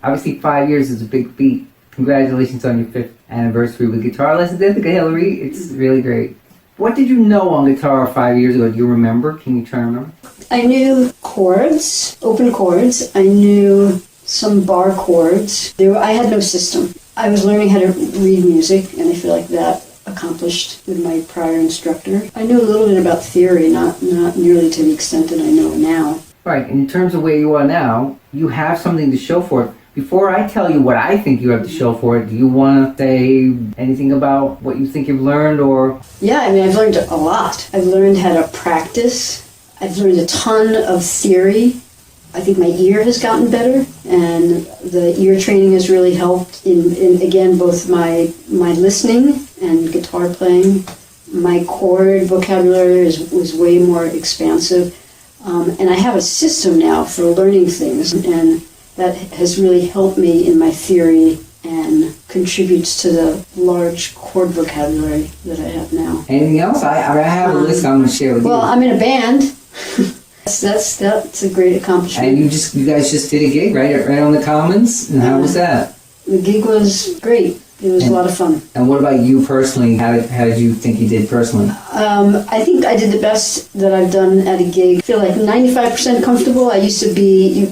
Obviously 5 years is a big feat. Congratulations on your 5th anniversary with Guitar Lessons Ithaca, Hillary. It's really great. What did you know on guitar 5 years ago? Do you remember? Can you try to remember? I knew chords, open chords. I knew some bar chords. I had no system. I was learning how to read music, and I feel like that accomplished with my prior instructor. I knew a little bit about theory, not nearly to the extent that I know now. Right, in terms of where you are now, you have something to show for it. Before I tell you what I think you have to show for it, do you want to say anything about what you think you've learned, or? Yeah, I mean, I've learned a lot. I've learned how to practice. I've learned a ton of theory. I think my ear has gotten better, and the ear training has really helped in again, both my listening and guitar playing. My chord vocabulary was way more expansive. And I have a system now for learning things, and that has really helped me in my theory and contributes to the large chord vocabulary that I have now. Anything else? I have a list I'm going to share with you. Well, I'm in a band. That's a great accomplishment. And you guys just did a gig, right on the Commons? And how was that? The gig was great. It was a lot of fun. And what about you personally? How did you think you did personally? I think I did the best that I've done at a gig. I feel like 95% comfortable. I used to be,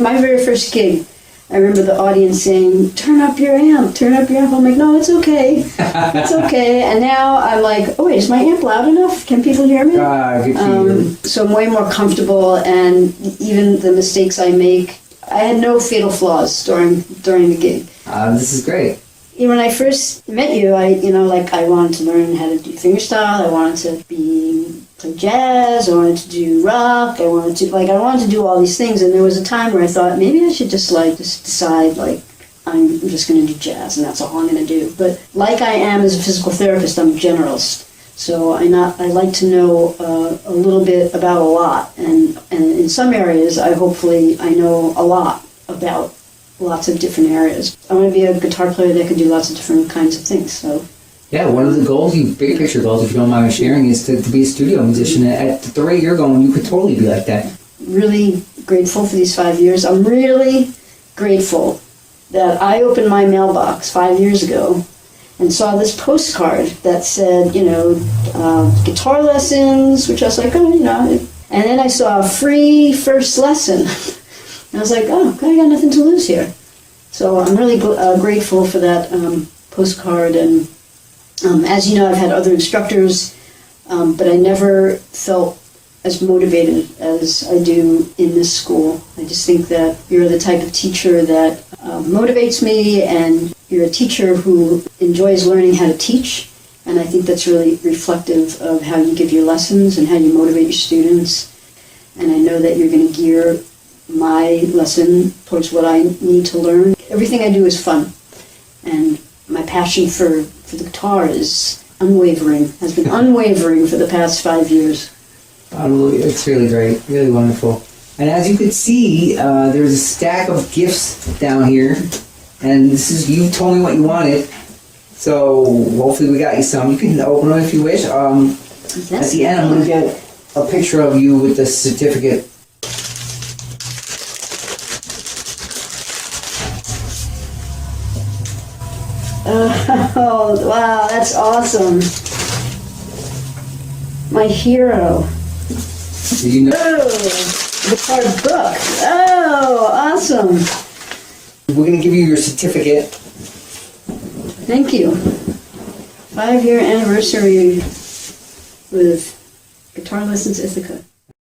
my very first gig, I remember the audience saying, turn up your amp, turn up your amp. I'm like, no, it's okay. It's okay. And now I'm like, oh wait, is my amp loud enough? Can people hear me? Good for you. So I'm way more comfortable, and even the mistakes I make, I had no fatal flaws during the gig. This is great. When I first met you, I wanted to learn how to do fingerstyle. I wanted to play jazz. I wanted to do rock. I wanted to do all these things. And there was a time where I thought maybe I should just decide I'm just going to do jazz and that's all I'm going to do. But like I am as a physical therapist, I'm a generalist. So I like to know a little bit about a lot. And in some areas, I know a lot about lots of different areas. I want to be a guitar player that can do lots of different kinds of things. So, yeah, one of the goals, big picture goals, if you don't mind me sharing, is to be a studio musician. At the rate you're going, you could totally be like that. Really grateful for these 5 years. I'm really grateful that I opened my mailbox 5 years ago and saw this postcard that said, guitar lessons, which I was like, and then I saw a free first lesson. And I was like, oh, I got nothing to lose here. So I'm really grateful for that postcard. And as you know, I've had other instructors, but I never felt as motivated as I do in this school. I just think that you're the type of teacher that motivates me, and you're a teacher who enjoys learning how to teach. And I think that's really reflective of how you give your lessons and how you motivate your students. And I know that you're going to gear my lesson towards what I need to learn. Everything I do is fun, and my passion for the guitar is unwavering, has been unwavering for the past 5 years. It's really great, really wonderful. And as you could see, there's a stack of gifts down here, and you told me what you wanted, so hopefully we got you some. You can open them if you wish. Yes. At the end, I'm going to get a picture of you with the certificate. Oh, wow, that's awesome. My hero. Did you know? Oh, guitar book. Oh, awesome. We're going to give you your certificate. Thank you. 5-year anniversary with Guitar Lessons Ithaca.